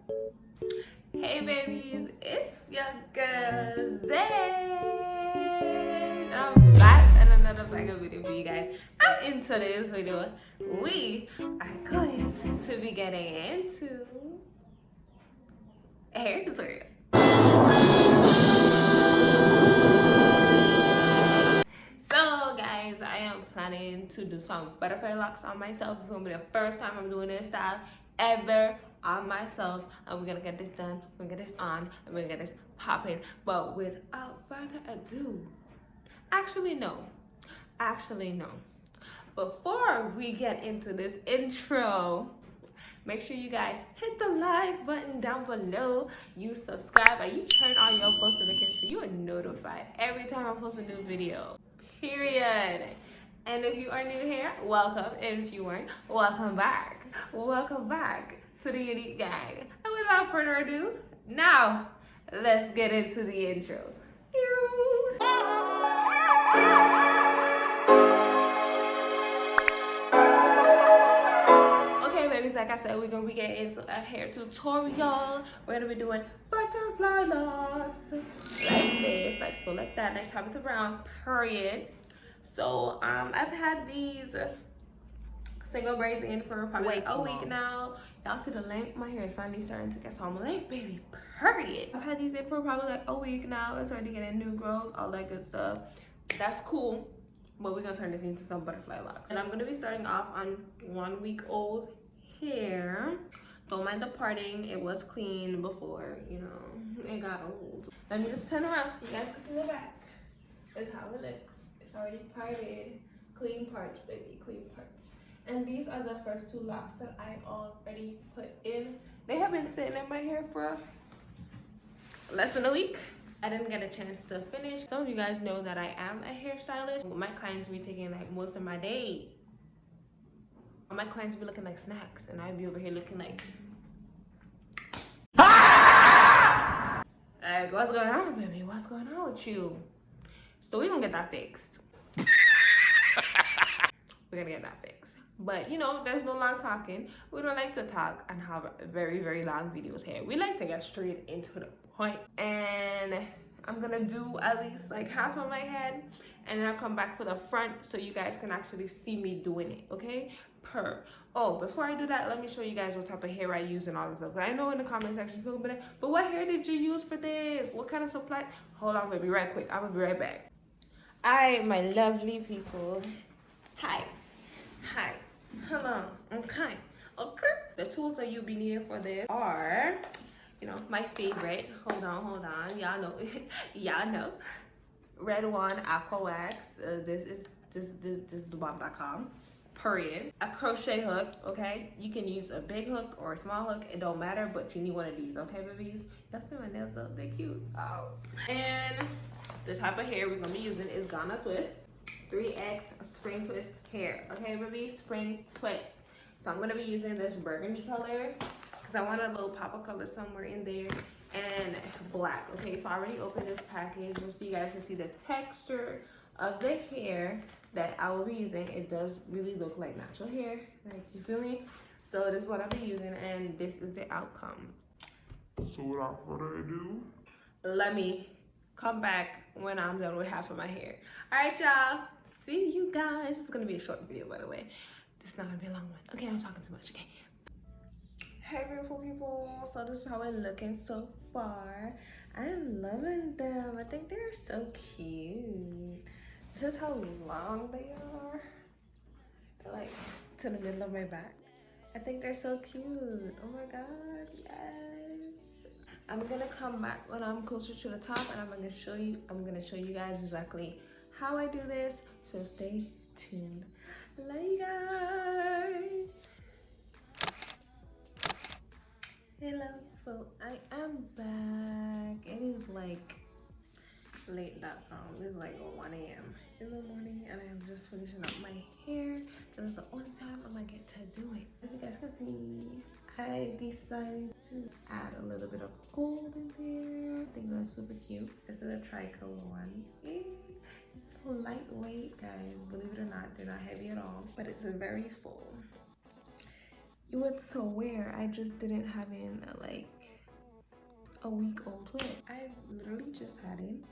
Hey babies, it's your girl Zay. I'm back in another banger video for you guys. And in today's video, we are going to be getting into a hair tutorial. So guys, I am planning to do some butterfly locks on myself. This is gonna be the first time I'm doing this style ever on myself, and we're gonna get this done, we're gonna get this on, and we're gonna get this popping. But without further ado, actually no, before we get into this intro, make sure you guys hit the like button down below, you subscribe, and you turn on your post notifications so you are notified every time I post a new video, period. And if you are new here, welcome. And if you weren't, welcome back. Welcome back to the Unique Gang. And without further ado, now let's get into the intro. Okay, babies, like I said, we're gonna be getting into a hair tutorial. We're gonna be doing butterfly locks like this, like so, like that. Next time with the brown, period. So I've had these single braids in for probably like a week now. Y'all see the length? My hair is finally starting to get some length, baby, period. I've had these in for probably like a week now. It's starting to get a new growth, all that good stuff. That's cool, but we're gonna turn this into some butterfly locks. And I'm gonna be starting off on 1 week old hair. Don't mind the parting, it was clean before, you know, it got old. Let me just turn around so you guys can see the back. Look how it looks. It's already parted. Clean parts, baby, clean parts. And these are the first two locks that I already put in. They have been sitting in my hair for less than a week. I didn't get a chance to finish. Some of you guys know that I am a hairstylist. My clients be taking like most of my day. My clients be looking like snacks, and I'd be over here looking like, like, what's going on, baby? What's going on with you? So we're gonna get that fixed. We're gonna get that fixed. But you know, there's no long talking. We don't like to talk and have very, very long videos here. We like to get straight into the point. And I'm gonna do at least like half of my head, and then I'll come back for the front so you guys can actually see me doing it, okay? Oh, before I do that, let me show you guys what type of hair I use and all this stuff. But I know in the comment section people be like, but what hair did you use for this? What kind of supply? Hold on, baby, right quick. I'm gonna be right back. All right, my lovely people. Hi. Hello. Okay. The tools that you'll be needing for this are, you know, my favorite. Hold on. Y'all know. Y'all know. Red One Aqua Wax. This is the bomb.com. Period. A crochet hook, okay? You can use a big hook or a small hook, it don't matter, but you need one of these, okay, babies? Y'all see my nails though? They're cute. Oh. And the type of hair we're gonna be using is Ghana Twist 3X spring twist hair, okay, babies? Spring twist. So I'm gonna be using this burgundy color because I want a little pop of color somewhere in there, and black, okay? So I already opened this package just so you guys can see the texture of the hair that I will be using. It does really look like natural hair, like, you feel me? So this is what I'll be using, and this is the outcome. So without further ado, let me come back when I'm done with half of my hair. All right, y'all, see you guys. This is gonna be a short video, by the way. This is not gonna be a long one. Okay, I'm talking too much, okay? Hey beautiful people, so this is how it's looking so far. I'm loving them. I think they're so cute. This is how long they are. They're like to the middle of my back. I think they're so cute. Oh my god, yes. I'm gonna come back when I'm closer to the top, and I'm gonna show you guys exactly how I do this. So stay tuned. Love you guys. Hello, so I am back. It is like late it's like 1 a.m. in the morning, and I am just finishing up my hair. This is the only time I'm gonna get to do it. As you guys can see, I decided to add a little bit of gold in there. I think that's super cute. This is a trico one. It's lightweight, guys. Believe it or not, they're not heavy at all, but it's very full. You would swear I just didn't have in like a week-old twist. I literally just had in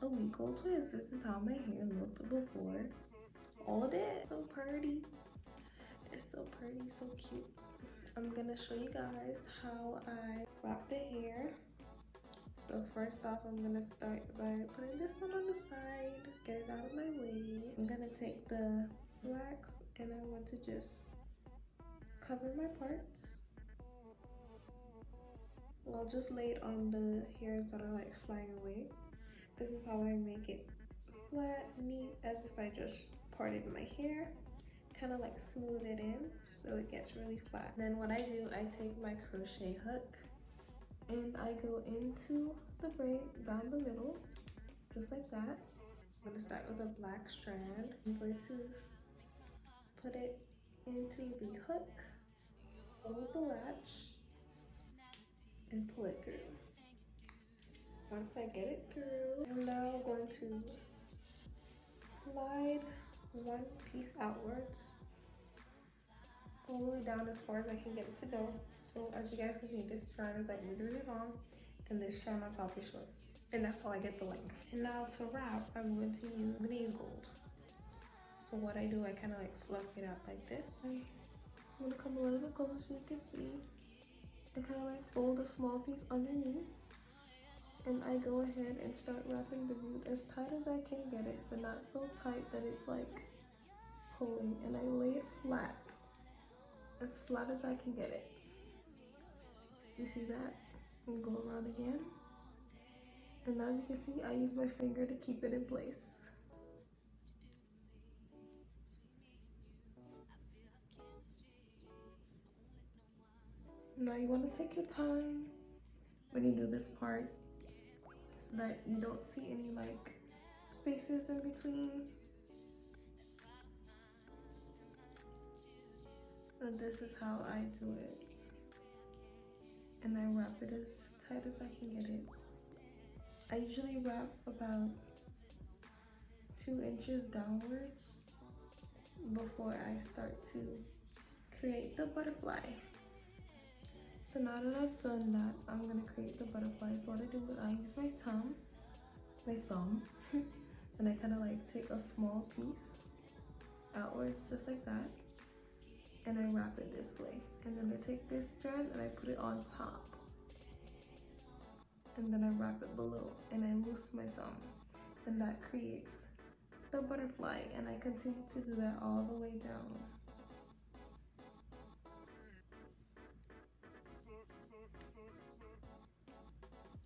a week-old twist. This is how my hair looked before all that. So pretty. It's so pretty, so cute. I'm gonna show you guys how I wrap the hair. So first off, I'm gonna start by putting this one on the side, get it out of my way. I'm gonna take the wax and I want to just cover my parts. I'll just lay it on the hairs that are like flying away. This is how I make it flat, neat, as if I just parted my hair. Kind of like smooth it in so it gets really flat. Then what I do, I take my crochet hook and I go into the braid down the middle, just like that. I'm gonna start with a black strand. I'm going to put it into the hook, close the latch, and pull it through. Once I get it through, I'm now going to slide one piece outwards all the way down as far as I can get it to go. So as you guys can see, this strand is like literally long and this strand on top is short, and that's how I get the length. And now to wrap, I'm going to use gold. So what I do, I kind of like fluff it out like this. I'm gonna come a little bit closer so you can see. I kind of like fold a small piece underneath, and I go ahead and start wrapping the root as tight as I can get it, but not so tight that it's like pulling. And I lay it flat as I can get it. You see that? And go around again. And as you can see, I use my finger to keep it in place. Now you want to take your time when you do this part so that you don't see any like spaces in between. And this is how I do it. And I wrap it as tight as I can get it. I usually wrap about 2 inches downwards before I start to create the butterfly. So now that I've done that, I'm gonna create the butterfly. So what I do is I use my thumb, and I kind of like take a small piece outwards just like that, and I wrap it this way. And then I take this strand and I put it on top, and then I wrap it below and I loose my thumb, and that creates the butterfly. And I continue to do that all the way down.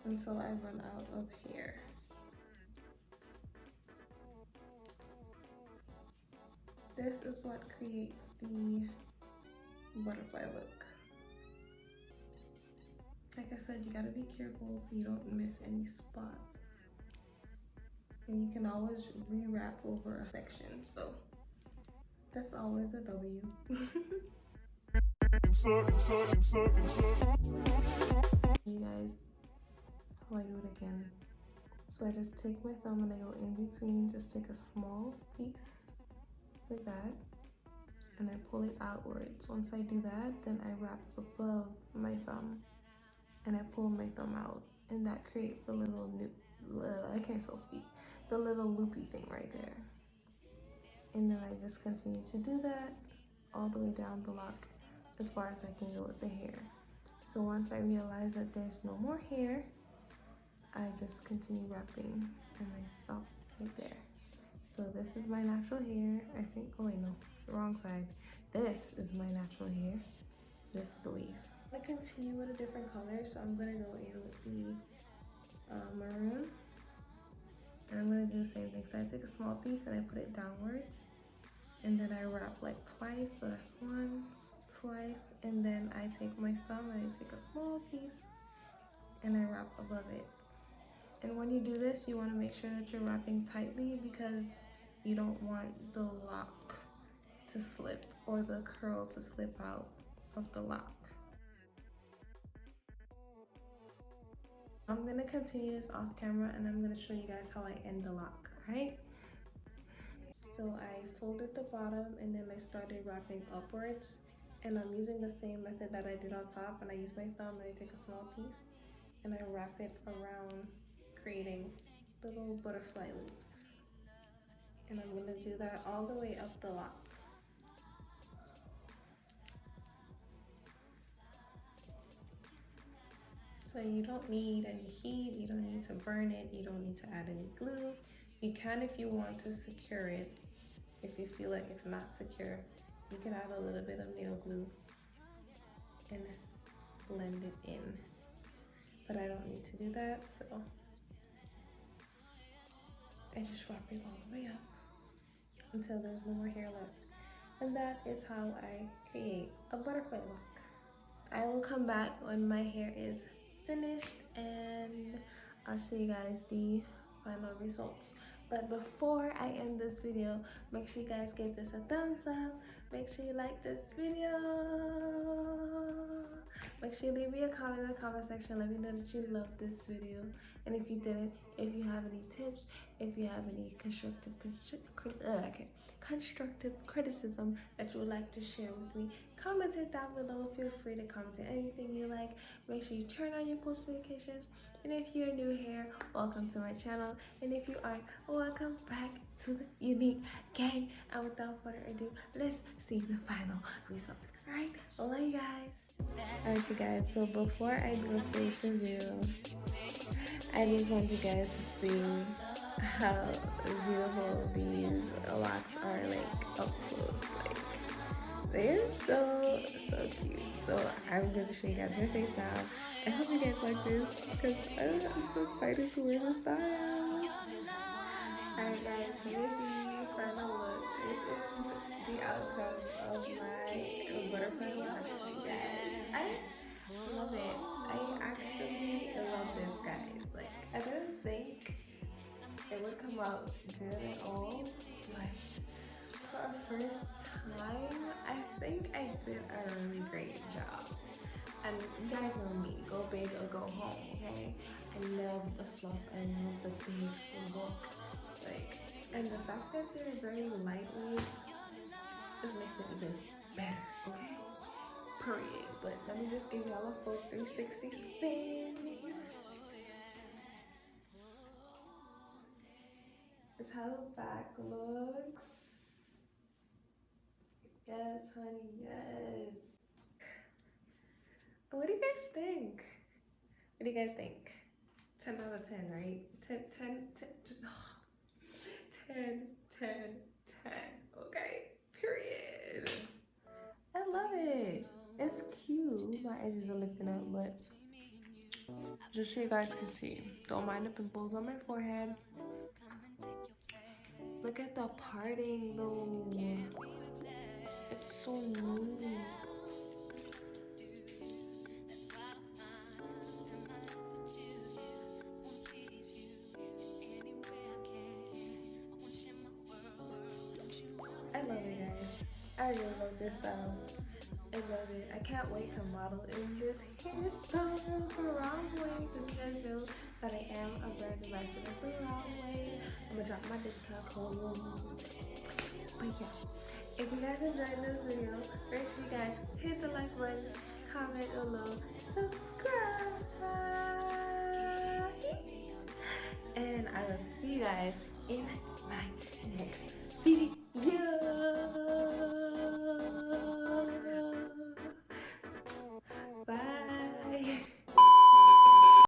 Until I run out of hair. This is what creates the butterfly look. Like I said, you gotta be careful so you don't miss any spots. And you can always rewrap over a section, so that's always a W. You guys, how I do it again. So I just take my thumb and I go in between, just take a small piece like that, and I pull it outwards. Once I do that, then I wrap above my thumb and I pull my thumb out, and that creates a little I can't still speak, the little loopy thing right there. And then I just continue to do that all the way down the lock as far as I can go with the hair. So once I realize that there's no more hair, I just continue wrapping and I stop right there. So this is my natural hair. I think, oh wait, no, the wrong side. This is my natural hair. This is the weave. I'm gonna continue with a different color, so I'm gonna go in with the maroon. And I'm gonna do the same thing. So I take a small piece and I put it downwards. And then I wrap like twice, so that's once, twice. And then I take my thumb and I take a small piece and I wrap above it. And when you do this, you want to make sure that you're wrapping tightly because you don't want the lock to slip or the curl to slip out of the lock. I'm going to continue this off camera and I'm going to show you guys how I end the lock, right? So I folded the bottom and then I started wrapping upwards And I'm using the same method that I did on top, and I use my thumb and I take a small piece and I wrap it around, creating little butterfly loops. And I'm going to do that all the way up the lock. So you don't need any heat, you don't need to burn it, you don't need to add any glue. You can if you want to secure it. If you feel like it's not secure, you can add a little bit of nail glue and blend it in. But I don't need to do that, so I just wrap it all the way up until there's no more hair left. And that is how I create a butterfly lock. I will come back when my hair is finished and I'll show you guys the final results. But before I end this video, make sure you guys give this a thumbs up. Make sure you like this video. Make sure you leave me a comment in the comment section. Let me know that you love this video. And if you didn't, if you have any tips, if you have any constructive criticism that you would like to share with me, comment it down below. Feel free to comment anything you like. Make sure you turn on your post notifications. And if you're new here, welcome to my channel. And if you aren't, welcome back to the Unique Gang. And without further ado, let's see the final results. Alright, I love you guys. Alright you guys, so before I do a face review, I just want you guys to see how beautiful these locks are, like, up close. Like, they're so cute. So I'm going to show you guys my face now. I hope you guys like this because I'm so excited to wear the style. Alright guys, here's the final look. This is the outcome of my butterfly lock. I love it. I actually love this, guys. Like, I didn't think it would come out good at all. Like, for a first time, I think I did a really great job. And you guys know me, go big or go home, okay? I love the fluff, I love the big look. Like, and the fact that they're very lightweight just makes it even better, okay? Period. But let me just give y'all a full 360 spin. This is how the back looks. Yes, honey, yes. What do you guys think? What do you guys think? 10 out of 10, right? 10, just 10, 10, 10, okay? Period. I love it. It's cute. My edges are lifting up, but just so you guys can see. Don't mind the pimples on my forehead. Look at the parting though. It's so neat. I love it, guys. I really love this style. I love it. I can't wait to model in this hairstyle for runway. Because you guys know that I am a brand ambassador for runway. I'm gonna drop my discount code. But yeah, if you guys enjoyed this video, make sure you guys hit the like button, comment below, subscribe, and I will see you guys in my next video.